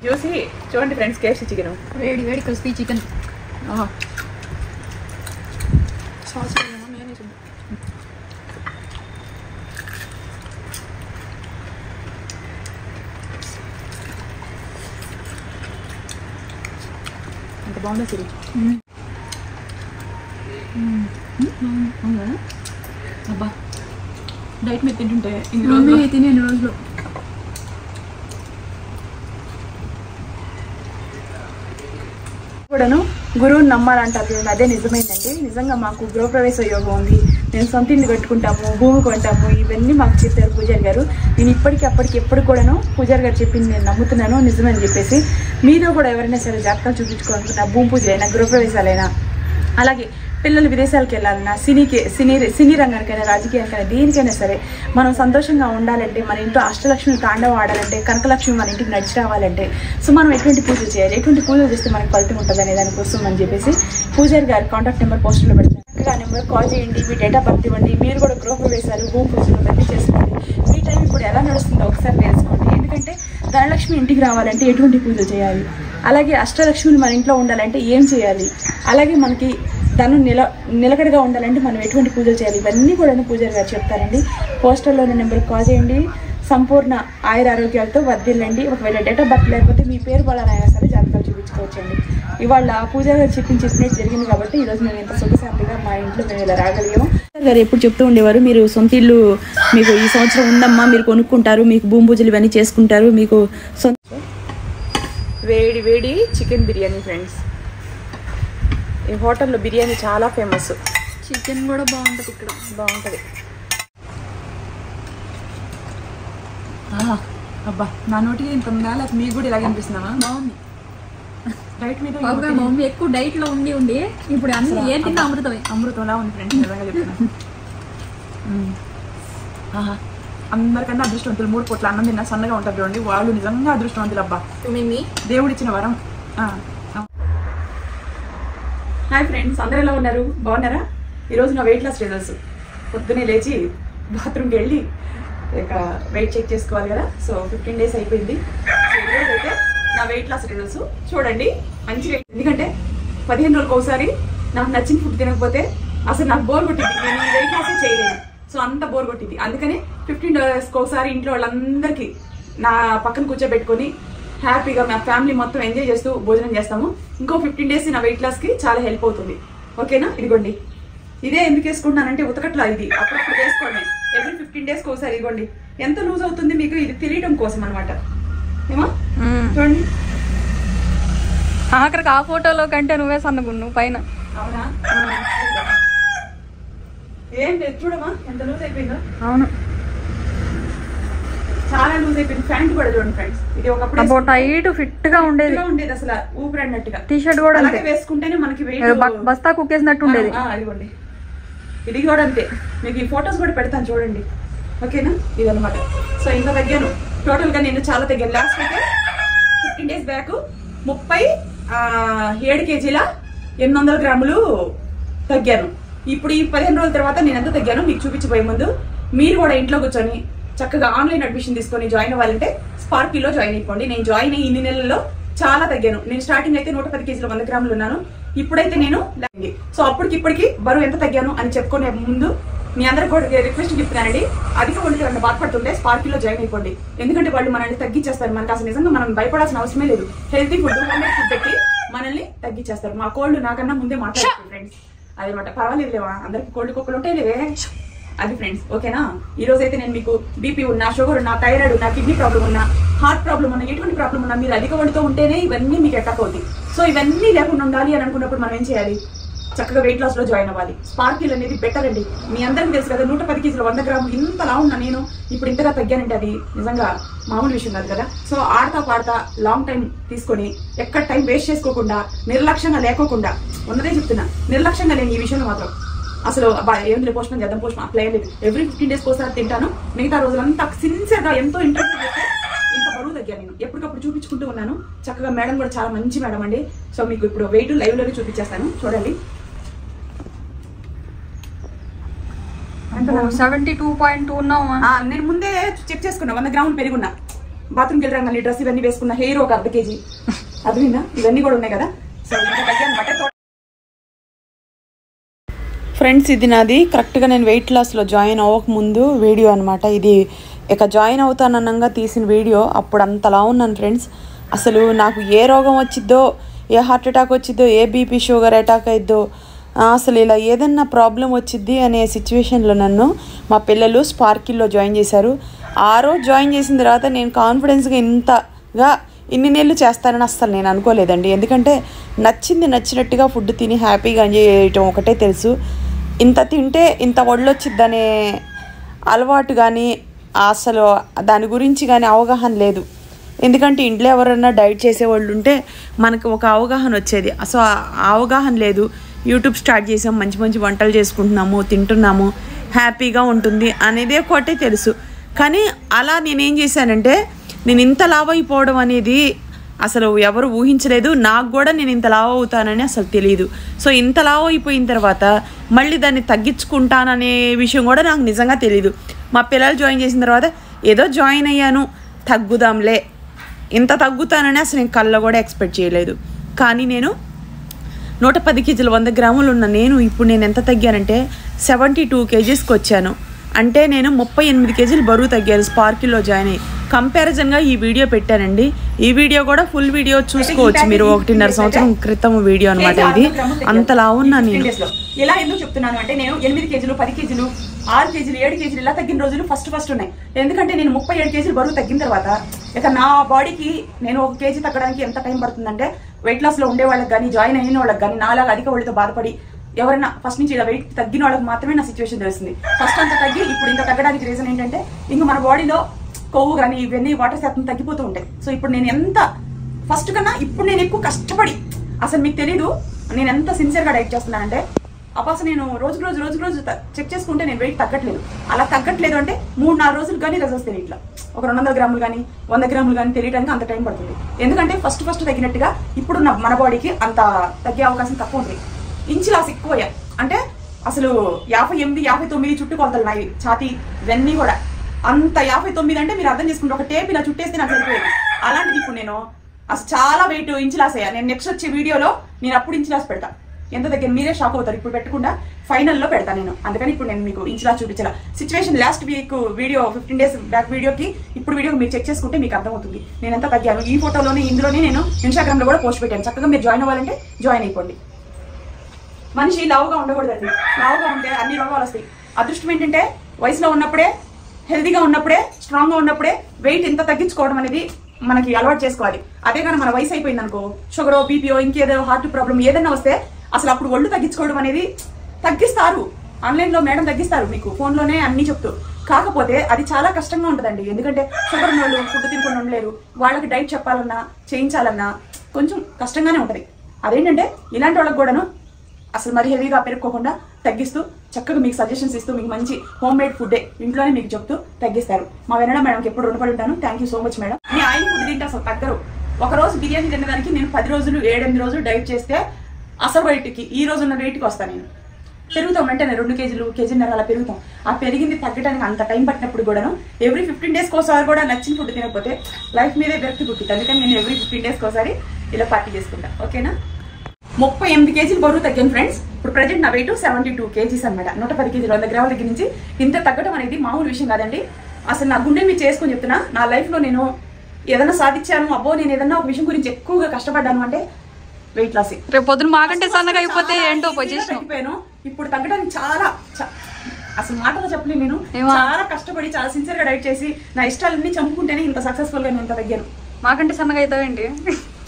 చూసి చూడండి friends, KFC chicken వేడి వేడి క్రిస్పీ చికెన్. సాస్ ఎంత బాగుందో సిరి. అబ్బా డైట్ మీద తింటుంటే ఇన్ని రోజులు కూడాను గురువుని నమ్మాలంటారు. అదే నిజమైందండి. నిజంగా మాకు గృహప్రవేశ యోగం ఉంది, నేను సొంత ఇల్లు కట్టుకుంటాము, భూమి కొంటాము, ఇవన్నీ మాకు చెప్పారు పూజారి గారు. నేను ఎప్పుడు కూడాను పూజారి గారు చెప్పింది నేను నమ్ముతున్నాను, నిజమని చెప్పేసి మీరు కూడా ఎవరైనా సరే జాతకాలు చూపించుకోవాలనుకున్నా, భూమి పూజలైనా గృహప్రవేశాలైనా, అలాగే పిల్లలు విదేశాలకు వెళ్ళాలన్నా, సినీ రంగానికైనా, రాజకీయానికైనా, దేనికైనా సరే మనం సంతోషంగా ఉండాలంటే, మన ఇంట్లో అష్టలక్ష్మి తాండవం ఆడాలంటే, కనకలక్ష్మి మన ఇంటికి నడిచి రావాలంటే, సో మనం ఎటువంటి పూజలు చేయాలి, ఎటువంటి పూజలు చేస్తే మనకు ఫలితం ఉంటుంది అనే దానికోసం అని చెప్పేసి పూజారి గారి కాంటాక్ట్ నెంబర్ పోస్టులో పెడతాను. ఆ నెంబర్ కాల్ చేయండి, మీ డేట్ ఆఫ్ బర్త్ ఇవ్వండి. మీరు కూడా గృహప్రవేశాలు, భూమి పూజలు అన్నీ చేసుకోండి. మీ టైం ఇప్పుడు ఎలా నడుస్తుందో ఒకసారి తెలుసుకోండి. ఎందుకంటే ధనలక్ష్మి ఇంటికి రావాలంటే ఎటువంటి పూజలు చేయాలి, అలాగే అష్టలక్ష్మిని మన ఇంట్లో ఉండాలంటే ఏం చేయాలి, అలాగే మనకి ధనం నిలకడగా ఉండాలంటే మనం ఎటువంటి పూజలు చేయాలి, ఇవన్నీ కూడా పూజారి గారు చెప్తారండి. పోస్టర్లో ఉన్న నెంబర్కి కాల్ చేయండి. సంపూర్ణ ఆయుర ఆరోగ్యాలతో వర్ధిల్లండి. ఒకవేళ డేట్ ఆఫ్ బర్త్ లేకపోతే మీ పేరు బలానైనా సరే జాతకాలు చూపించుకోవచ్చండి. ఇవాళ పూజారి గారు చెప్పినట్టు జరిగింది కాబట్టి ఈరోజు మేము ఇంత సుఖశాంతిగా మా ఇంట్లో మేము ఇలా రాగలిగాము. పూజారి గారు ఎప్పుడు చెప్తూ ఉండేవారు, మీరు సొంత ఇల్లు మీకు ఈ సంవత్సరం ఉందమ్మా, మీరు కొనుక్కుంటారు, మీకు భూమి పూజలు ఇవన్నీ చేసుకుంటారు, మీకు సొంత వేడి వేడి చికెన్ బిర్యానీ ఫ్రెండ్స్. ఈ హోటల్లో బిర్యానీ చాలా ఫేమస్, చికెన్ కూడా బాగుంటుంది, ఇక్కడ బాగుంటుంది. అబ్బా నా నోటికి ఇంత ఉందా, లేకపోతే మీకు కూడా ఇలాగే అనిపిస్తున్నావా? బాగుంది. డైట్ మీద మా మమ్మీ ఎక్కువ డైట్ లో ఉండి ఇప్పుడు అన్ని ఏ తిన్నా అమృతంలా ఉంది ఫ్రెండ్స్, నిజంగా చెప్తున్నా. అందరికన్నా అదృష్టవంతులు 3 పూట్ల అన్నం తిన్నా సన్నగా ఉంటుంది చూడండి, వాళ్ళు నిజంగా అదృష్టవంతులు. అబ్బా దేవుడు ఇచ్చిన వరం. హాయ్ ఫ్రెండ్స్, అందరూ ఎలా ఉన్నారు? బాగున్నారా? ఈరోజు నా వెయిట్ లాస్ రిజల్ట్స్. పొద్దునే లేచి బాత్రూమ్కి వెళ్ళి ఇక వెయిట్ చెక్ చేసుకోవాలి కదా, సో 15 days అయిపోయింది. ఈరోజు అయితే నా వెయిట్ లాస్ రిజల్ట్స్ చూడండి. మంచి వెయిట్, ఎందుకంటే 15 రోజులకు ఒకసారి నాకు నచ్చిన ఫుడ్ తినకపోతే అసలు నాకు బోర్ కొట్టింది, నేను ఈ వెయిట్ లాసే చేయలేను. సో అంత బోర్ కొట్టింది. అందుకని 15 daysకి ఒకసారి ఇంట్లో వాళ్ళందరికీ నా పక్కన కూర్చోబెట్టుకొని హ్యాపీగా మా ఫ్యామిలీ మొత్తం ఎంజాయ్ చేస్తూ భోజనం చేస్తాము. ఇంకో 15 days నా వెయిట్ లాస్కి చాలా హెల్ప్ అవుతుంది. ఓకేనా? ఇదిగోండి, ఇదే ఎందుకు వేసుకుంటున్నానంటే ఉతకట్లా, ఇది అప్పుడప్పుడు వేసుకోండి. ఎవ్రీ 15 daysకి ఒకసారి. ఇదిగోండి ఎంత లూజ్ అవుతుంది మీకు, ఇది తెలియడం కోసం అనమాట. ఏమో చూడండి, ఆఖరికి ఆ ఫోటోలో కంటే నువ్వే సన్నగున్నావు పైన. అవునా? ఏం లేదు, చూడమా ఎంత లూజ్ అయిపోయిందో. అవును, చాలా లూజ్ అయిపోయింది. ప్యాంట్ కూడా చూడండి ఫ్రెండ్స్, ఇది ఒకప్పుడు టైట్ ఫిట్ గా ఉండేది అసలు ఊపిరి అన్నట్టుగా. టీ షర్ట్ కూడా అలాగే వేసుకుంటేనే మనకి వెయిట్ బస్తా కుక్కేసినట్టు ఉండేది. ఇదిగోండి, ఇది కూడా అంతే. మీకు ఈ ఫొటోస్ కూడా పెడతాను చూడండి. ఓకేనా? ఇదనమాట. సో ఇంకా తగ్గాను టోటల్ గా, నేను చాలా తగ్గాను. లాస్ట్ అయితే 15 days బ్యాక్ 37 kgs 800 grams తగ్గాను. ఇప్పుడు ఈ 15 రోజుల తర్వాత నేను ఎంత తగ్గాను మీకు చూపించబోయే ముందు, మీరు కూడా ఇంట్లో కూర్చొని చక్కగా ఆన్లైన్ అడ్మిషన్ తీసుకొని జాయిన్ అవ్వాలంటే స్పార్కీలో జాయిన్ అయిపోండి. నేను జాయిన్ అయ్యి ఇన్ని నెలల్లో చాలా తగ్గాను. నేను స్టార్టింగ్ అయితే 110 kgs 100 grams ఉన్నాను. ఇప్పుడైతే నేను సో అప్పటికిప్పటికి బరువు ఎంత తగ్గాను అని చెప్పుకునే ముందు మీ అందరికి కూడా రిక్వెస్ట్ చెప్తున్నానండి, అధిక ఒంటికి బాధపడుతుంటే స్పార్కీలో జాయిన్ అయిపోండి. ఎందుకంటే వాళ్ళు మనల్ని తగ్గించేస్తారు. మనకు అసలు నిజంగా మనం భయపడాల్సిన అవసరమే లేదు. హెల్తీ ఫుడ్, హోమ్మేడ్ ఫుడ్ పెట్టి మనల్ని తగ్గించేస్తారు. మా కోళ్ళు నాకన్నా ముందే మాట్లాడుతుంది ఫ్రెండ్స్. అదనమాట. పర్వాలేదు లేవా, అందరికి కోళ్ళు కుక్కలు ఉంటాయి లేవే, అది ఫ్రెండ్స్. ఓకేనా? ఈ రోజు అయితే నేను మీకు బీపీ ఉన్నా, షుగర్ ఉన్నా, థైరాయిడ్ ఉన్నా, కిడ్నీ ప్రాబ్లం ఉన్నా, హార్ట్ ప్రాబ్లం ఉన్నా, ఎటువంటి ప్రాబ్లం ఉన్నా మీరు అధిక ఒంటితో ఉంటేనే ఇవన్నీ మీకు అటాక్ అవుతాయి. సో ఇవన్నీ లేకుండా ఉండాలి అని అనుకున్నప్పుడు మనం ఏం చేయాలి? చక్కగా వెయిట్ లాస్ లో జాయిన్ అవ్వాలి. స్పార్కిల్ అనేది బెటర్ అండి. మీ అందరికీ తెలుసు కదా, 110 kgs 100 grams ఇంతలా ఉన్నా నేను ఇప్పుడు ఇంతగా తగ్గానంటే అది నిజంగా మామూలు విషయం కాదు కదా. సో ఆడతా పాడతా లాంగ్ టైం తీసుకొని ఎక్కడ టైం వేస్ట్ చేసుకోకుండా నిర్లక్ష్యంగా లేకోకుండా ఉన్నదే చెప్తున్నా, నిర్లక్ష్యంగా లేని ఈ విషయంలో మాత్రం అసలు ఏం పోస్ట్పోన్ చేద్దాం, పోస్ట్పోన్ అప్లై లేదు. ఎవ్రీ 15 days ఒకసారి తింటాను. మిగతా రోజులంతా సిన్సియర్ గా ఎంతో ఇంట్రెస్ట్ చేస్తే ఇంత బరువు తగ్గాను. నేను ఎప్పటికప్పుడు చూపించుకుంటూ ఉన్నాను. చక్కగా మేడం కూడా చాలా మంచి మేడం అండి. సో మీకు ఇప్పుడు వెయిట్ లైవ్ లోనే చూపించేస్తాను చూడండి. 72.2 ఉన్నావా? నేను ముందే చెక్ చేసుకున్నా, 100 grams పెరుగున్నా. బాత్రూమ్కి వెళ్ళి డ్రెస్ ఇవన్నీ వేసుకున్న, హెయిర్ ఒక 1/2 kg, అర్థమైందా? ఇవన్నీ కూడా ఉన్నాయి కదా. సో ఇంకా తగ్గాను. ఫ్రెండ్స్, ఇది నాది కరెక్ట్గా నేను వెయిట్ లాస్లో జాయిన్ అవ్వకముందు వీడియో అనమాట. ఇది ఇక జాయిన్ అవుతానన్నంగా తీసిన వీడియో. అప్పుడు అంతలా ఉన్నాను ఫ్రెండ్స్. అసలు నాకు ఏ రోగం వచ్చిద్దో, ఏ హార్ట్ అటాక్ వచ్చిద్దో, ఏ బీపీ షుగర్ అటాక్ అయిద్దో, అసలు ఇలా ఏదన్నా ప్రాబ్లం వచ్చిద్ది అనే సిచ్యువేషన్లో నన్ను మా పిల్లలు స్పార్కిల్లో జాయిన్ చేశారు. ఆ రోజు జాయిన్ చేసిన తర్వాత నేను కాన్ఫిడెన్స్గా ఇంతగా ఇన్ని నెలలు చేస్తానని అస్సలు నేను అనుకోలేదండి. ఎందుకంటే నచ్చినట్టుగా ఫుడ్ తిని హ్యాపీగా ఎంజాయ్ చేయటం ఒకటే తెలుసు. ఇంత తింటే ఇంత ఒళ్ళొచ్చిద్దనే అలవాటు కానీ అసలు దాని గురించి కానీ అవగాహన లేదు. ఎందుకంటే ఇంట్లో ఎవరైనా డైట్ చేసేవాళ్ళు ఉంటే మనకు ఒక అవగాహన వచ్చేది. అసలు అవగాహన లేదు. యూట్యూబ్ స్టార్ట్ చేసాం, మంచి మంచి వంటలు చేసుకుంటున్నాము, తింటున్నాము, హ్యాపీగా ఉంటుంది అనేది ఒకటే తెలుసు. కానీ అలా నేనేం చేశానంటే, నేను ఇంత లావ్ అయిపోవడం అనేది అసలు ఎవరు ఊహించలేదు. నాకు కూడా నేను ఇంత లావ్ అవుతానని అసలు తెలియదు. సో ఇంత లావ్ అయిపోయిన తర్వాత మళ్ళీ దాన్ని తగ్గించుకుంటాననే విషయం కూడా నాకు నిజంగా తెలియదు. మా పిల్లలు జాయిన్ చేసిన తర్వాత ఏదో జాయిన్ అయ్యాను, తగ్గుదాంలే, ఇంత తగ్గుతానని అసలు నేను కళ్ళలో కూడా ఎక్స్పెక్ట్ చేయలేదు. కానీ నేను 110 kg 100 grams ఉన్న నేను ఇప్పుడు నేను ఎంత తగ్గానంటే 72 kgsకి వచ్చాను. అంటే నేను 38 kg బరువు తగ్గాను స్పార్కిల్లో జాయిన్ అయ్యి. కంపారిజన్గా ఈ వీడియో పెట్టానండి. ఈ వీడియో కూడా ఫుల్ వీడియో చూసుకోవచ్చు మీరు. 1.5 సంవత్సరం క్రితం వీడియో అనమాట ఇది. అంతలా ఉన్నా నేను. ఎలా ఎందుకు చెప్తున్నాను అంటే, నేను 8 kg 10 kg 6 kg 7 kg ఇలా తగ్గిన రోజులు ఫస్ట్ ఉన్నాయి. ఎందుకంటే నేను 37 kg బరువు తగ్గిన తర్వాత ఇక నా బాడీకి నేను 1 kg తగ్గడానికి ఎంత టైం పడుతుందంటే, వెయిట్ లాస్ లో ఉండే వాళ్ళకి కానీ, జాయిన్ అయిన వాళ్ళకి కానీ, నాలాగా అధిక ఒళ్ళతో బాధపడి ఎవరైనా ఫస్ట్ నుంచి ఇలా వెయిట్ తగ్గిన వాళ్ళకి మాత్రమే నా సిచ్యువేషన్ తెలుస్తుంది. ఫస్ట్ అంత తగ్గి ఇప్పుడు ఇంత తగ్గడానికి రీజన్ ఏంటంటే, ఇంకా మన బాడీలో కొవ్వు కానీ ఇవన్నీ వాటర్ శాతం తగ్గిపోతూ ఉంటాయి. సో ఇప్పుడు నేను ఎంత ఫస్ట్ కన్నా ఇప్పుడు నేను ఎక్కువ కష్టపడి, అసలు మీకు తెలీదు నేను ఎంత సిన్సియర్గా డైట్ చేస్తున్నానంటే, అసలు నేను రోజు చెక్ చేసుకుంటే నేను వెయిట్ తగ్గట్లేదు. అలా తగ్గట్లేదు అంటే 3-4 రోజులు కానీ రిజల్ట్స్ తెలియట్లా. ఒక 200 grams కానీ 100 grams కానీ తెలియడానికి అంత టైం పడుతుంది. ఎందుకంటే ఫస్ట్ తగ్గినట్టుగా ఇప్పుడు మన బాడీకి అంత తగ్గే అవకాశం తక్కువ ఉంటుంది. ఇంచు లాస్ ఎక్కువ అంటే అసలు 58, 59 చుట్టుకొలతలు నాయి, ఛాతీ ఇవన్నీ కూడా. అంత 59 అంటే మీరు అర్థం చేసుకుంటే ఒక టేప్ ఇలా చుట్టేస్తే నాకు సరిపోయేది. అలాంటిది ఇప్పుడు నేను అసలు చాలా వెయిట్ ఇంచు లాస్ అయ్యా. నేను నెక్స్ట్ వచ్చే వీడియోలో నేను అప్పుడు ఇంచు లాస్ పెడతా. ఎంత దగ్గర మీరే షాక్ అవుతారు. ఇప్పుడు పెట్టకుండా ఫైనల్లో పెడతా నేను. అందుకని ఇప్పుడు నేను మీకు ఇంచులా చూపించాల situation. Last week video 15 days back వీడియోకి ఇప్పుడు వీడియో మీరు చెక్ చేసుకుంటే మీకు అర్థమవుతుంది నేను ఎంత తగ్గాను. ఈ ఫోటోలోనే ఇందులోనే నేను ఇన్స్టాగ్రామ్ లో కూడా పోస్ట్ పెట్టాను. చక్కగా మీరు జాయిన్ అవ్వాలంటే జాయిన్ అయిపోండి. మనిషి లావుగా ఉండకూడదండి. లావుగా ఉంటే అన్ని రోగాలు వస్తాయి. అదృష్టం ఏంటంటే వయసులో ఉన్నప్పుడే, హెల్తీగా ఉన్నప్పుడే, స్ట్రాంగ్ గా ఉన్నప్పుడే వెయిట్ ఇంత తగ్గించుకోవడం అనేది మనకి అలవాటు చేసుకోవాలి. అదే కానీ మన వయసు అయిపోయింది అనుకో, షుగరో, బీపీఓ, ఇంకేదో హార్ట్ ప్రాబ్లం ఏదైనా వస్తే అసలు అప్పుడు ఒళ్ళు తగ్గించుకోవడం అనేది తగ్గిస్తారు. ఆన్లైన్ లో మేడం తగ్గిస్తారు మీకు ఫోన్లోనే అన్ని చెప్తూ. కాకపోతే అది చాలా కష్టంగా ఉంటుందండి. ఎందుకంటే షుగర్ ఉన్న వాళ్ళు ఫుడ్ తినకుండా ఉండలేరు. వాళ్ళకి డైట్ చెప్పాలన్నా చేయించాలన్నా కొంచెం కష్టంగానే ఉంటుంది. అదేంటంటే ఇలాంటి వాళ్ళకి కూడాను అసలు మరి హెవీగా పెరుక్కోకుండా తగ్గిస్తూ చక్కగా మీకు సజెషన్స్ ఇస్తూ మీకు మంచి హోమ్ మేడ్ ఫుడ్డే ఇంట్లోనే మీకు చెప్తూ తగ్గిస్తారు. మా వెనడా మేడంకి ఎప్పుడు రుణపడి ఉంటాను. Thank you so much madam. నేను ఆయిల్ ఫుడ్ తింటే అసలు తగ్గరు. ఒక రోజు బిర్యానీ తినడానికి నేను 10 రోజులు 7-8 రోజులు డైట్ చేస్తే అసలు వెయిట్కి ఈ రోజు ఉన్న వెయిట్కి వస్తాను. నేను పెరుగుతాం వెంటనే 2 kg, 1.5 kg అలా పెరుగుతాం. ఆ పెరిగింది తగ్గడానికి అంత టైం పట్టినప్పుడు కూడాను ఎవ్రీ 15 days ఒకసారి కూడా నచ్చిన ఫుడ్ తినకపోతే లైఫ్ మీదే వ్యక్తి పుట్టింది. అందుకని నేను ఎవ్రీ 15 days ఒకసారి ఇలా పార్టీ చేసుకుంటా. ఓకేనా? 38 kg బరువు తగ్గాను ఫ్రెండ్స్. ఇప్పుడు ప్రజెంట్ నా వెయిట్ 72 kgs అనమాట. 110 kg 100 grams దగ్గర నుంచి ఇంత తగ్గడం అనేది మామూలు విషయం కాదండి. అసలు నా గుండె మీద చేసుకొని చెప్తున్నా. నా లైఫ్ లో నేను ఏదైనా సాధించాను, అబ్బో నేను ఏదన్నా ఒక విషయం గురించి ఎక్కువగా కష్టపడ్డాను అంటే వెయిట్ లాస్. రేపు పొద్దున మాకంటే సన్నగా అయిపోతే ఏంటో పొజిషన్. ఇప్పుడు తగ్గడానికి చాలా అసలు మాటలో చెప్పలేను. నేను చాలా కష్టపడి చాలా సిన్సియర్ గా డైట్ చేసి నా ఇష్టాలన్నీ చంపుకుంటేనే ఇంత సక్సెస్ఫుల్ గా నేను ఇంత తగ్గాను. మాకంటే సన్నగా అవుతావేంటి?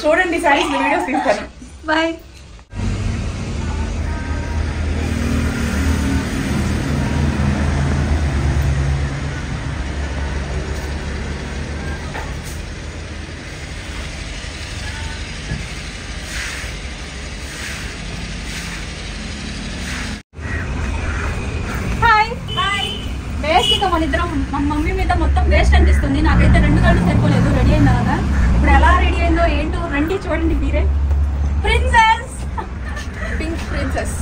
చూడండి సారీస్ వీడియోస్ తీస్తాను. బాయ్. మన ఇద్దరం మా మమ్మీ మీద మొత్తం వేస్ట్ అనిపిస్తుంది. నాకైతే 2 గంటలు సరిపోలేదు రెడీ అయిన తర్వాత. ఇప్పుడు ఎలా రెడీ అయిందో ఏంటో రండి చూడండి మీరే. ప్రిన్సెస్, పింక్ ప్రిన్సెస్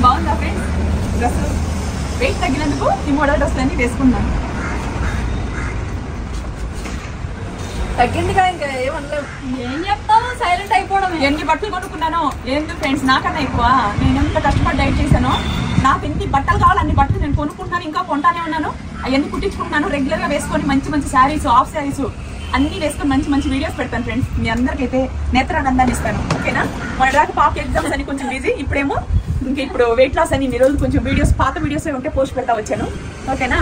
బాగుందా ఫ్రెండ్స్? డ్రెస్ వెయిట్ తగ్గినందుకు ఈ మోడల్ డ్రెస్లు అన్ని వేసుకున్నాను. తగ్గిందిగా ఇంకా ఏమనలేవు. ఏం చెప్తావు, సైలెంట్ అయిపోవడం. ఎన్ని బట్టలు కొనుక్కున్నానో ఏంది ఫ్రెండ్స్, నాకన్నా ఎక్కువ. నేను ఎంత కష్టపడి డైట్ చేశానో, నాకు ఎన్ని బట్టలు కావాలి అన్ని బట్టలు నేను కొనుక్కుంటున్నాను, ఇంకా కొంటానే ఉన్నాను. అవన్నీ కుట్టించుకుంటున్నాను. రెగ్యులర్ గా వేసుకొని మంచి మంచి శారీస్, ఆఫ్ శారీస్ అన్ని వేసుకొని మంచి మంచి వీడియోస్ పెడతాను ఫ్రెండ్స్. మీ అందరికైతే నేత్రానందాన్ని ఇస్తాను. ఓకేనా? మన దాకా పాప ఎగ్జామ్స్ అని కొంచెం బిజీ. ఇప్పుడేమో ఇప్పుడు వెయిట్ లాస్ అని ఈ రోజు కొంచెం వీడియోస్, పాత వీడియోస్ ఉంటే పోస్ట్ పెడతా వచ్చాను. ఓకేనా?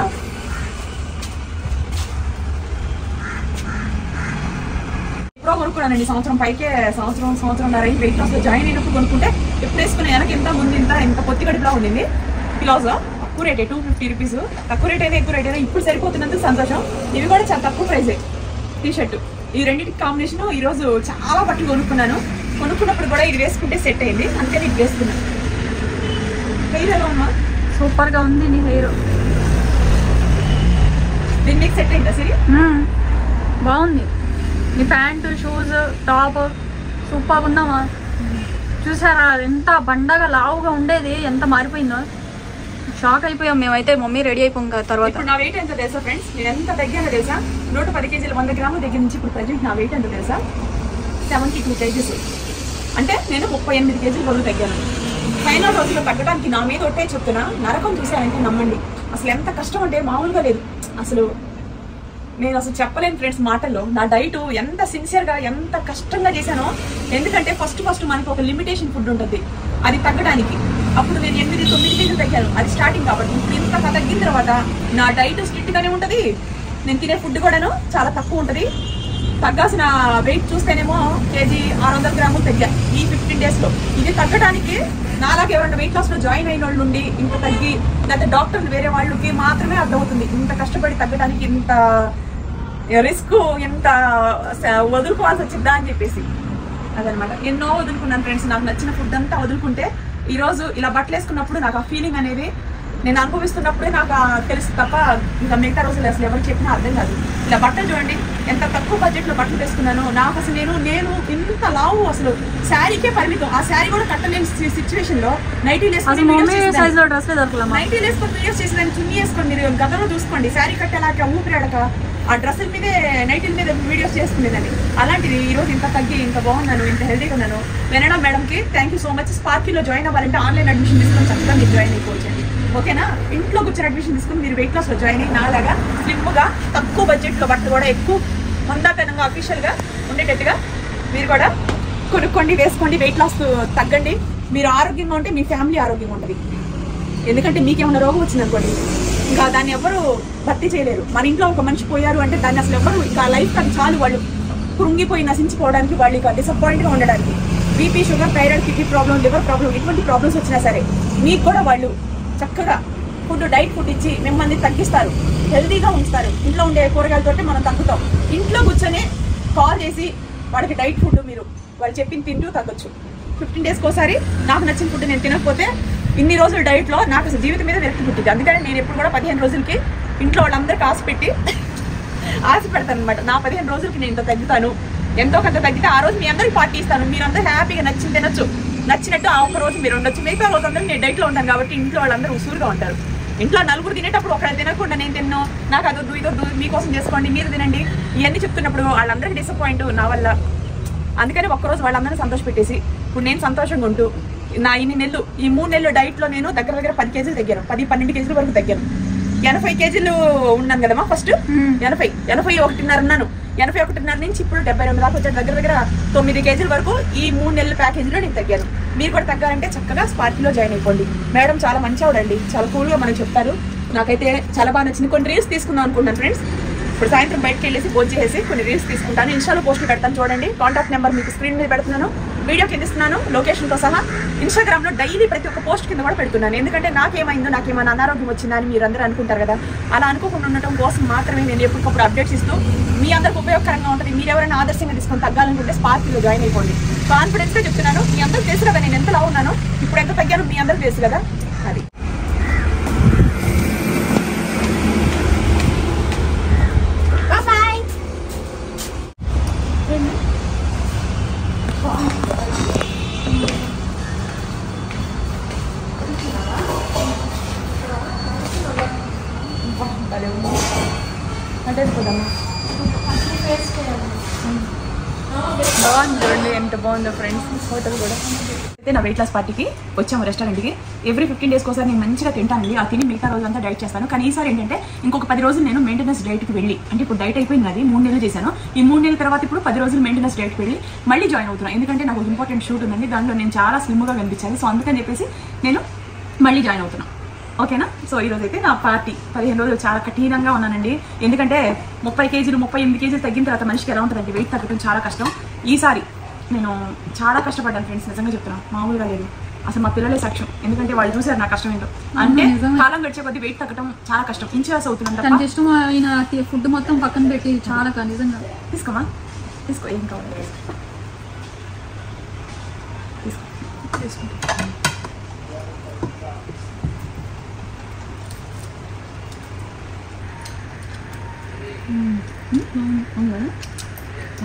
ఎప్పుడో కొనుక్కున్నానండి, సంవత్సరం పైకే, సంవత్సరంన్నర వెయిట్ లాస్ లో జాయిన్ అయినప్పుడు కొనుక్కుంటే ఎప్పుడు వేసుకునే వెనక ఇంత ముందు ఇంత పొత్తి గడిపిలా ఉండింది. ప్లాజో తక్కువ రేటే, 250 రూపీస్. తక్కువ రేట్ అయినా ఎక్కువ రేట్ అయినా ఇప్పుడు సరిపోతున్నందుకు సంతోషం. ఇవి కూడా చాలా తక్కువ ప్రైజే. టీ షర్ట్ ఈ రెండింటికి కాంబినేషన్ ఈ రోజు చాలా బట్టలు కొనుక్కున్నాను. కొనుక్కున్నప్పుడు కూడా ఇది వేసుకుంటే సెట్ అయింది, అందుకని ఇది వేసుకున్నాను. హెయిర్ ఎలా ఉన్నా? సూపర్ గా ఉంది నీ హెయిర్. దీనికి సెట్ అయిందా? సరే, బాగుంది. నీ ప్యాంటు, షూస్, టాప్ సూపర్ ఉన్నావా? చూసారా ఎంత బండగా లావుగా ఉండేది, ఎంత మారిపోయిందో. షాక్ అయిపోయాం మేమైతే. మమ్మీ రెడీ అయిపోయాం కదా తర్వాత. ఇప్పుడు నా వెయిట్ ఎంత తెలుసా ఫ్రెండ్స్? నేను ఎంత తగ్గానో తెలుసా? 110 కేజీలు, 100 గ్రాముల దగ్గర నుంచి ఇప్పుడు ప్రజెంట్ నా వెయిట్ ఎంత తెలుసా? 72 కేజీస్. అంటే నేను 38 కేజీలు బరువు తగ్గాను. ఫైనల్ రోజుల్లో తగ్గడానికి నా మీద ఒట్టే చెప్తున్నా. నరకం చూశానంటే నమ్మండి. అసలు ఎంత కష్టం అంటే మామూలుగా లేదు. అసలు నేను అసలు చెప్పలేను ఫ్రెండ్స్ మాటల్లో. నా డైట్ ఎంత సిన్సియర్గా, ఎంత కష్టంగా చేశానో. ఎందుకంటే ఫస్ట్ మనకి ఒక లిమిటేషన్ ఫుడ్ ఉంటుంది, అది తగ్గడానికి. అప్పుడు నేను 8-9 కేజీలు తగ్గాను, అది స్టార్టింగ్ కాబట్టి. ఇప్పుడు ఇంత తగ్గిన తర్వాత నా డైట్ స్ట్రిక్ట్గానే ఉంటుంది. నేను తినే ఫుడ్ కూడాను చాలా తక్కువ ఉంటుంది. తగ్గాల్సిన వెయిట్ చూస్తేనేమో కేజీ 600 గ్రాములు తగ్గా ఈ 15 days లో. ఇది తగ్గడానికి నాలాగే ఎవరైనా వెయిట్ లాస్ లో జాయిన్ అయిన వాళ్ళు ఉండి ఇంత తగ్గి, లేకపోతే డాక్టర్లు వేరే వాళ్ళకి మాత్రమే అర్థమవుతుంది ఇంత కష్టపడి తగ్గడానికి ఇంత రిస్క్, ఎంత వదులుకోవాల్సి వచ్చిందా అని చెప్పేసి. అదనమాట. ఎన్నో వదులుకున్నాను ఫ్రెండ్స్. నాకు నచ్చిన ఫుడ్ అంతా వదులుకుంటే ఈ రోజు ఇలా బట్టలు వేసుకున్నప్పుడు నాకు ఆ ఫీలింగ్ అనేది నేను అనుభవిస్తున్నప్పుడే నాకు తెలుసు తప్ప ఇంకా మిగతా రోజులు అసలు ఎవరు చెప్పినా అర్థం కాదు. ఇలా బట్టలు చూడండి, ఎంత తక్కువ బడ్జెట్ లో బట్టలు వేసుకున్నాను. నాకు అసలు నేను ఇంత లావు, అసలు శారీకే పరిమితం. ఆ శారీ కూడా కట్టలేని సిచ్యువేషన్ లో నైటీ వేసుకొని వీడియోస్ చేసేదాన్ని. చున్నీ వేసుకొని మీరు గతంలో చూసుకోండి, శారీ కట్టేలాక ఊపిరాడక ఆ డ్రెస్సుల మీదే, నైటీల మీద వీడియోస్ చేసుకునేదాన్ని. అలాంటిది ఈ రోజు ఇంత తగ్గి ఇంత బాగున్నాను, ఇంత హెల్దీగా ఉన్నాను. వెనడా మేడంకి థ్యాంక్ యూ సో మచ్. స్పార్కీలో జాయిన్ అవ్వాలంటే ఆన్లైన్ అడ్మిషన్ తీసుకొని చక్కగా మీరు జాయిన్ అయిపోవచ్చండి. ఓకేనా? ఇంట్లో కూర్చొని అడ్మిషన్ తీసుకుని మీరు వెయిట్ లాస్ లో జాయిన్ అయ్యి నాలాగా స్లిమ్గా తక్కువ బడ్జెట్ లో బట్టలు కూడా ఎక్కువ మందాతనంగా అఫీషియల్ గా ఉండేటట్టుగా మీరు కూడా కొనుక్కోండి, వేసుకోండి. వెయిట్ లాస్ తగ్గండి. మీరు ఆరోగ్యంగా ఉంటే మీ ఫ్యామిలీ ఆరోగ్యంగా ఉంటుంది. ఎందుకంటే మీకేమైనా రోగం వచ్చిందనుకోండి, ఇంకా దాన్ని ఎవరు భర్తీ చేయలేరు. మన ఇంట్లో ఒక మనిషి పోయారు అంటే దాన్ని అసలు ఎవరు ఇంకా లైఫ్ అది చాలు. వాళ్ళు కృంగిపోయి నశించిపోవడానికి, వాళ్ళు ఇక డిసప్పాయింట్గా ఉండడానికి. BP, sugar, thyroid, kidney problem, liver problem, ఎటువంటి ప్రాబ్లమ్స్ వచ్చినా సరే మీకు కూడా వాళ్ళు చక్కగా డైట్ ఫుడ్ ఇచ్చి మిమ్మల్ని తగ్గిస్తారు, హెల్తీగా ఉంచుతారు. ఇంట్లో ఉండే కూరగాయలతోటి మనం తగ్గుతాం. ఇంట్లో కూర్చొని కాల్ చేసి వాళ్ళకి డైట్ ఫుడ్ మీరు వాళ్ళు చెప్పింది తింటూ తగ్గొచ్చు. 15 daysకి ఒకసారి నాకు నచ్చిన ఫుడ్ నేను తినకపోతే ఇన్ని రోజులు డైట్లో నాకు అసలు జీవితం మీద విరక్తి పుట్టింది. అందుకని నేను ఎప్పుడు కూడా 15 రోజులకి ఇంట్లో వాళ్ళందరికీ ఆశ పెడతాను అనమాట. నా 15 రోజులకి నేను ఇంత తగ్గుతాను, ఎంతో కొంత తగ్గితే ఆ రోజు మీ అందరికి పార్టీ ఇస్తాను. మీరందరూ హ్యాపీగా నచ్చింది తినొచ్చు, నచ్చినట్టు ఆ ఒక్క రోజు మీరు ఉండొచ్చు. మిగతా రోజు అందరూ నేను డైట్లో ఉంటాను కాబట్టి ఇంట్లో వాళ్ళందరూ ఉసూరుగా ఉంటారు. ఇంట్లో నలుగురు తినేటప్పుడు ఒకళ్ళు తినకుండా నేను తిన్నాను, నాకు అదొద్దు ఇదొద్దు, మీకోసం చేసుకోండి, మీరు తినండి, ఇవన్నీ చెప్తున్నప్పుడు వాళ్ళందరికీ డిసప్పాయింట్ నా వల్ల. అందుకని ఒక్కరోజు వాళ్ళందరినీ సంతోషపెట్టేసి ఇప్పుడు నేను సంతోషంగా ఉంటూ నా ఇన్ని నెలలు, ఈ 3 నెలలు డైట్లో నేను దగ్గర 10 కేజీలు తగ్గాను. 10-12 కేజీల వరకు తగ్గాను. 80 కేజీలు ఉన్నాను కదమ్మా ఫస్ట్. 81.5 ఉన్నాను. 81.5 నుంచి ఇప్పుడు 72 దాకా వచ్చాను. దగ్గర 9 కేజీల వరకు ఈ 3 నెలల ప్యాకేజీలో నేను తగ్గాను. మీరు కూడా తగ్గాలంటే చక్కగా స్పార్కీలో జాయిన్ అయిపోండి. మేడం చాలా మంచి ఆవిడండి, చాలా కూల్గా మనకు చెప్తారు. నాకైతే చాలా బాగా నచ్చింది. కొన్ని రీల్స్ తీసుకుందాం అనుకుంటాను ఫ్రెండ్స్. ఇప్పుడు సాయంత్రం బయటకు వెళ్ళేసి భోజనం చేసి కొన్ని రీల్స్ తీసుకుంటాను. ఇన్స్టాలో పోస్టులు పెడతాను చూడండి. కాంటాక్ట్ నెంబర్ మీకు స్క్రీన్ మీద పెడుతున్నాను, వీడియో కింద ఇస్తున్నాను లొకేషన్తో సహా. ఇన్స్టాగ్రామ్లో డైలీ ప్రతి ఒక్క పోస్ట్ కింద కూడా పెడుతున్నాను. ఎందుకంటే నాకేమైందో, నాకేమైనా అనారోగ్యం వచ్చిందా అని మీరు అందరూ అనుకుంటారు కదా. అలా అనుకోకుండా ఉండటం కోసం మాత్రమే నేను ఎప్పటికప్పుడు అప్డేట్స్ ఇస్తూ మీ అందరికి ఉపయోగకరంగా ఉంటుంది. మీరు ఎవరైనా ఆదర్శంగా తీసుకొని తగ్గాలనుకుంటే స్పార్కీలో జాయిన్ అయిపోండి. కాన్ఫిడెన్స్గా చెప్తున్నాను. మీ అందరికి తెలుసు కదా నేను ఎంత లా ఉన్నాను, ఇప్పుడు ఎంత తగ్గాను మీ అందరికి తెలుసు కదా. అది అంటే బాగుంది చూడండి, ఎంత బాగుందో ఫ్రెండ్స్ హోటల్ కూడా. అయితే నా వెయిట్ లాస్ పార్టీకి వచ్చాము రెస్టారెంట్కి. ఎవ్రీ 15 days ఒకసారి నేను మంచిగా తింటానండి. ఆ తిని మిగతా రోజంతా డైట్ చేస్తాను. కానీ ఈసారి ఏంటంటే ఇంకొక 10 రోజులు నేను మెయింటెనెన్స్ డైట్కి వెళ్ళి, అంటే ఇప్పుడు డైట్ అయిపోయింది, అది 3 నెలలు చేశాను. ఈ 3 నెలల తర్వాత ఇప్పుడు 10 రోజులు మెయింటెనెన్స్ డైట్కి వెళ్ళి మళ్ళీ జాయిన్ అవుతున్నాను. ఎందుకంటే నాకు ఇంపార్టెంట్ షూట్ ఉందండి, దాంట్లో నేను చాలా స్లిమ్గా కనిపించాలి. సో అందుకని చెప్పేసి నేను మళ్ళీ జాయిన్ అవుతున్నాను. ఓకేనా? సో ఈరోజు అయితే నా పార్టీ 15 రోజులు చాలా కఠినంగా ఉన్నానండి. ఎందుకంటే 30 kgs 38 kgs తగ్గిన తర్వాత మనిషికి ఎలా ఉంటుందండి, వెయిట్ తగ్గడం చాలా కష్టం. ఈసారి నేను చాలా కష్టపడ్డాను ఫ్రెండ్స్, నిజంగా చెప్తున్నాను, మామూలుగా లేదు. అసలు మా పిల్లలే సాక్ష్యం, ఎందుకంటే వాళ్ళు చూసారు నా కష్టం ఏంటో. అంటే కాలం గడిచే కొద్ది వెయిట్ తగ్గడం చాలా కష్టం, ఇంచువాస్ అవుతున్నాను. ఇష్టం అయిన ఫుడ్ మొత్తం పక్కన పెట్టి చాలా నిజంగా. తీసుకోమా, తీసుకో, ఏం కావాలి తీసుకుంటా.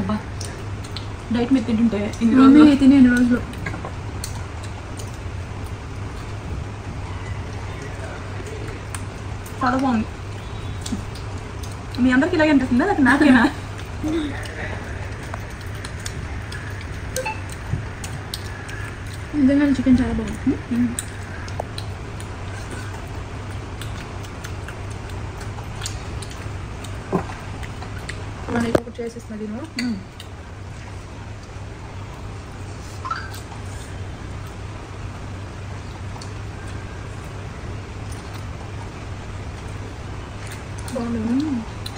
అబ్బా, డైట్ మీద తింటుంటే ఇన్ని రోజులు చాలా బాగుంది. మీ అందరికి ఇలాగే అనిపిస్తుందా, నాకు నాకేనా? నిజంగా చికెన్ చాలా బాగుంది. మనం ఒకటి చేసేస్తున్నది బాగుంది.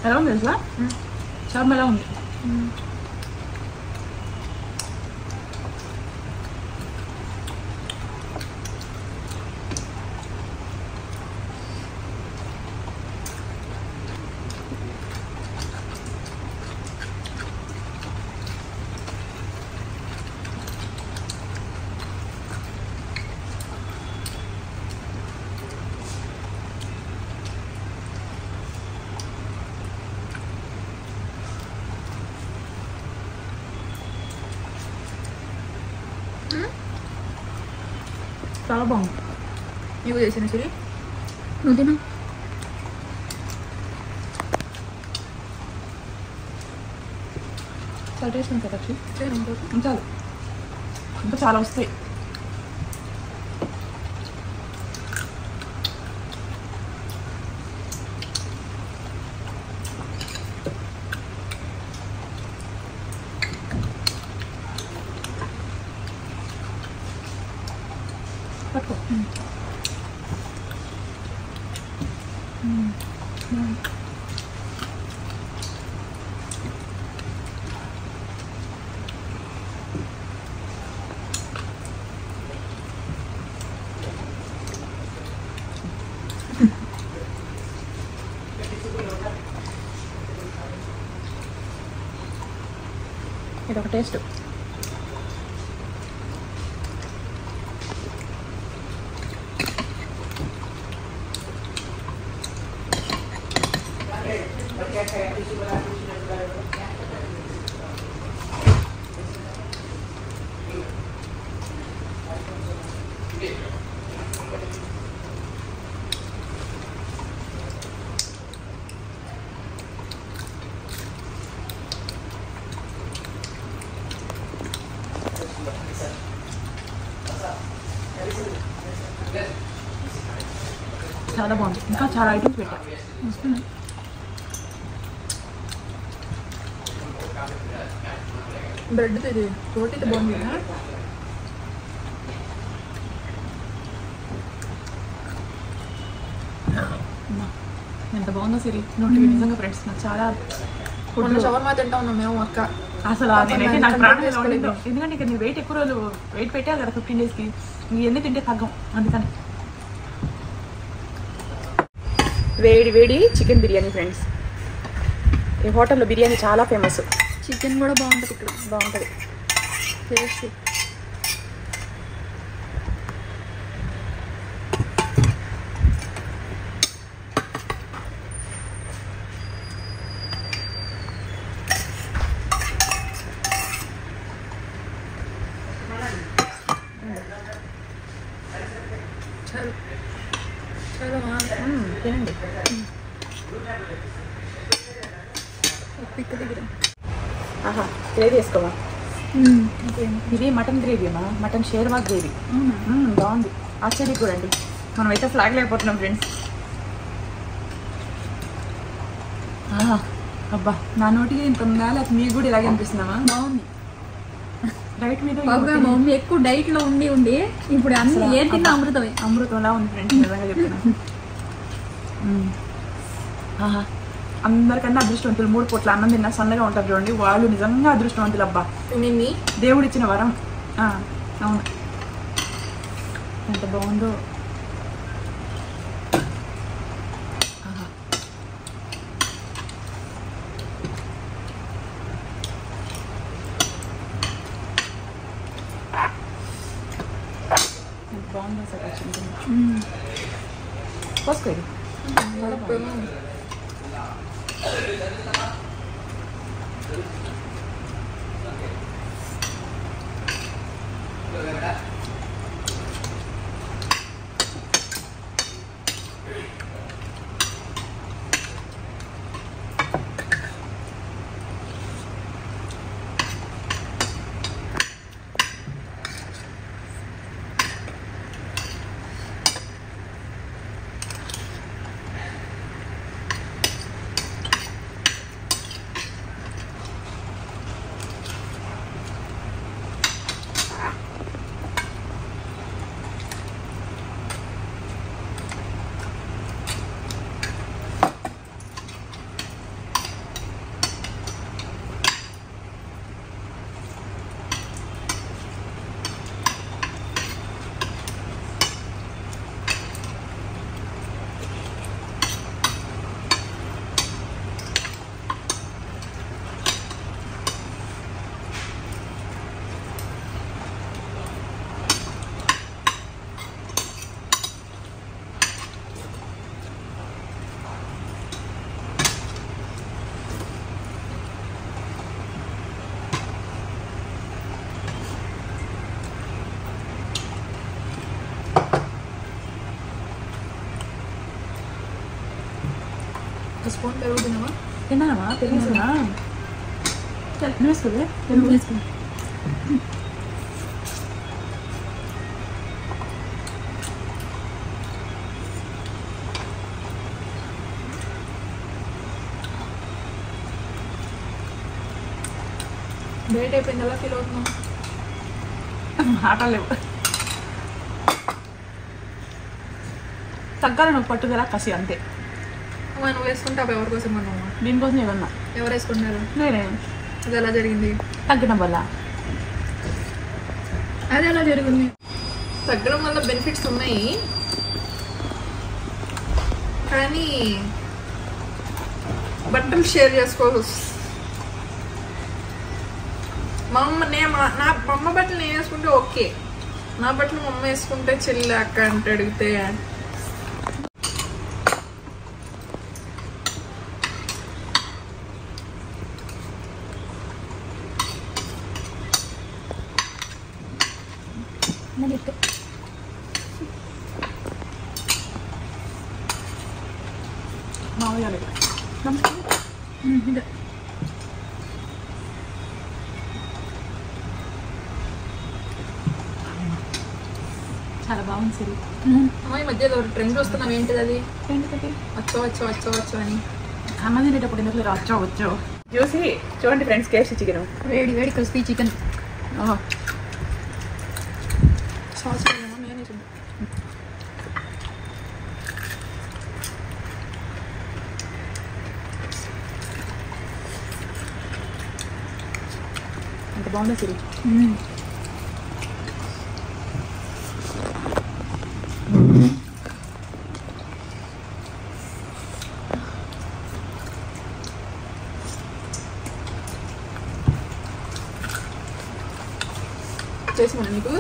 ఎలా ఉంది తెలుసా? చాలా ఎలా ఉంది. చాలా బాగుంది. నువ్వు చేసిన సిరి నువ్వు తిన. చాలా టేస్ట్ ఉంటుంది వచ్చి చాలు, ఇంకా చాలా వస్తాయి. పట్టుకో. ఇదొక టేస్ట్. చాలా బాగుంది, ఇంకా చాలా ఐటమ్స్ పెట్టారు. బ్రెడ్ ఇది రోటీ బాగుంది కదా. ఎంత బాగుందో సిరి నోటికి, నిజంగా ఫ్రెండ్స్ నాకు చాలా. షవర్మా తింటా ఉన్నాం మేము అక్క. అసలు నేనైతే నాకు ప్రాణంగా ఉండదు, ఎందుకంటే ఇక్కడ నేను వెయిట్ ఎక్కువ రోజులు వెయిట్ పెట్టాను కదా 15 daysకి, ఎన్ని తింటే తగ్గం. అందుకని వేడి వేడి చికెన్ బిర్యానీ ఫ్రెండ్స్. ఈ హోటల్లో బిర్యానీ చాలా ఫేమస్. చికెన్ కూడా బాగుంటుంది ఇక్కడ, బాగుంటుంది టేస్ట్. తినండి. పిక్ దగ్గర ఆహా, గ్రేవీ వేసుకోవా? ఇది మటన్ గ్రేవీ అమ్మా, మటన్ షేర్వా గ్రేవీ. బాగుంది, ఆశ్చర్య కూడా అండి. మనమైతే ఫ్లాగ్ లేకపోతున్నాం ఫ్రెండ్స్. అబ్బా నా నోటికి ఇంత ఉందా, లేకపోతే మీకు కూడా ఇలాగే అనిపిస్తుందమ్మా? బాగుంది. డైట్ మీద మా మమ్మీ ఎక్కువ డైట్ లో ఉండి ఉండి ఇప్పుడు అన్ని ఏం తిన్నా అమృతమే. అమృతంలా ఉంది ఫ్రెండ్స్, నిజంగా చెప్తున్నాను. అందరికన్నా అదృష్టవంతులు 3 పూట్ల అన్నం తిన్నా సన్నగా ఉంటారు చూడండి, వాళ్ళు నిజంగా అదృష్టవంతులు. అబ్బా దేవుడు ఇచ్చిన వరం. అవును, ఎంత బాగుందో. ఎంత బాగుందో సార్ వచ్చింది. పోసుకోండి. స్పూన్ పెరుగు తినవా? తిన్నావా? పెరిగేసుకున్నా వేసుకోలే, పెరుగు వేసుకున్నా. డేట్ అయిపోయింది, ఎలా ఫీల్ అవుతున్నావు? ఆటలేవు. తగ్గాలి నువ్వు పట్టుదల కసి అంతే. నువ్వు వేసుకుంటావు ఎవరి కోసం? మనం దీనికోసం ఏమన్నా ఎవరు వేసుకుంటున్నారు? నేనే. అది ఎలా జరిగింది? తగ్గడం వల్ల. అది ఎలా జరిగింది? తగ్గడం వల్ల బెనిఫిట్స్ ఉన్నాయి, కానీ బట్టలు షేర్ చేసుకోవచ్చు. మా అమ్మ బట్టలు నేను వేసుకుంటే ఓకే, నా బట్టలు మా అమ్మ వేసుకుంటే చెల్లి అక్క అంటే అడిగితే చాలా బాగుంది సిరి. ఈ మధ్యలో ట్రెండ్ వస్తున్నాం, ఏంటిది అది? ఏంటిది? వచ్చో వచ్చో వచ్చో వచ్చో అని అన్నం తినేటప్పుడు ఎందుకు వచ్చో వచ్చో చూసి చూడండి ఫ్రెండ్స్. కేఎఫ్సీ చికెన్ వేడి వేడి క్రిస్పీ చికెన్. సాస్ నేనే చూద్దాం. ఎంత బాగుందో సిరి. చేసుకున్నా నీకు?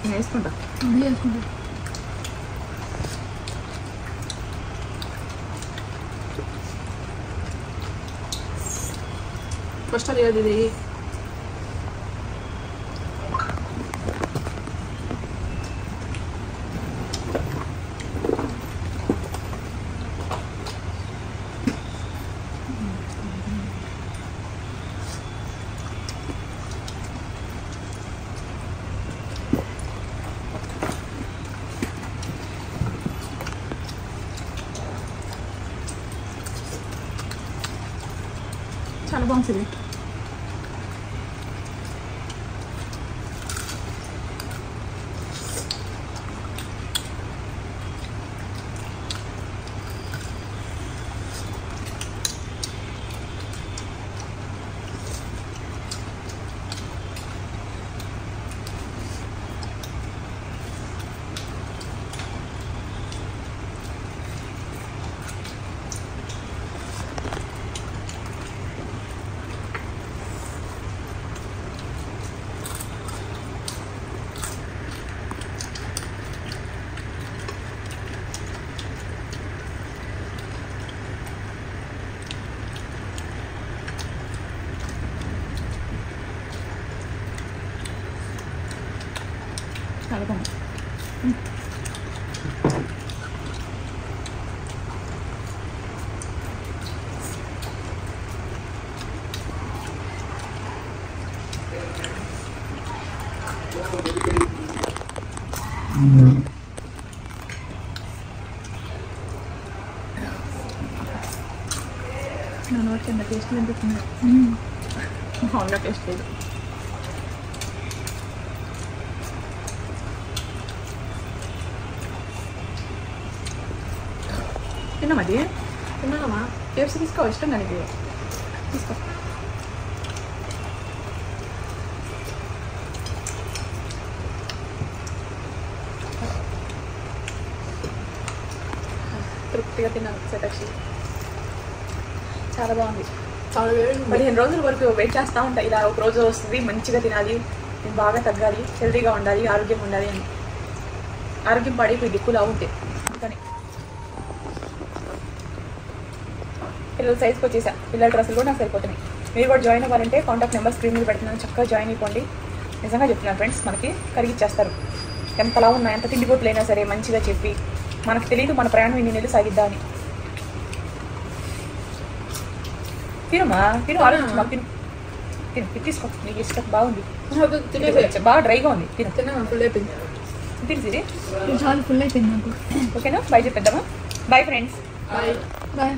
నేను వేసుకుంటా. వేసుకుంటా. ఫస్ట్ అది ఇది బాగుంటుంది. చాలా బాగుంది. నా నోట్ కింద టేస్ట్ అనిపిస్తుంది. మామూలుగా టేస్ట్ లేదు. తిన్నామది తిన్నామా? కేఎఫ్సీ తీసుకో, ఇష్టం దానికి తీసుకో. తృప్తిగా తిన్నాను సెటక్షి. చాలా బాగుంది. 15 రోజుల వరకు వెయిట్ చేస్తూ ఉంటాయి. ఇలా ఒక రోజు వస్తుంది, మంచిగా తినాలి, నేను బాగా తగ్గాలి, హెల్తీగా ఉండాలి, ఆరోగ్యంగా ఉండాలి అని. ఆరోగ్యం పడిపోయి దిక్కులా ఉంటే అందుకని పిల్లల సైజ్కి వచ్చేసా. పిల్లల డ్రెస్సులు కూడా నాకు సరిపోతున్నాయి. మీరు కూడా జాయిన్ అవ్వాలంటే కాంటాక్ట్ నెంబర్ స్క్రీన్ మీద పెడుతున్నాను, చక్కగా జాయిన్ అయిపోండి. నిజంగా చెప్తున్నాను ఫ్రెండ్స్, మనకి కరిగిచ్చేస్తారు. ఎంతలా ఉన్నా, ఎంత తిండిపోతులైనా సరే మంచిగా చెప్పి, మనకు తెలియదు మన ప్రయాణం ఇన్ని నెలలు సాగిద్దా అని. తినమా, తిను, ఆలోచించు, మాకు తిను, తిను, తీసుకో, నీకు ఇష్టం. బాగుంది, బాగా డ్రైగా ఉంది. తిను, ఫుల్ అయిపోయింది. తిరిగి చాలా ఫుల్ అయిపోయింది నాకు. ఓకేనా? బాయ్ చెప్పేద్దామా? Bye friends. Bye bye.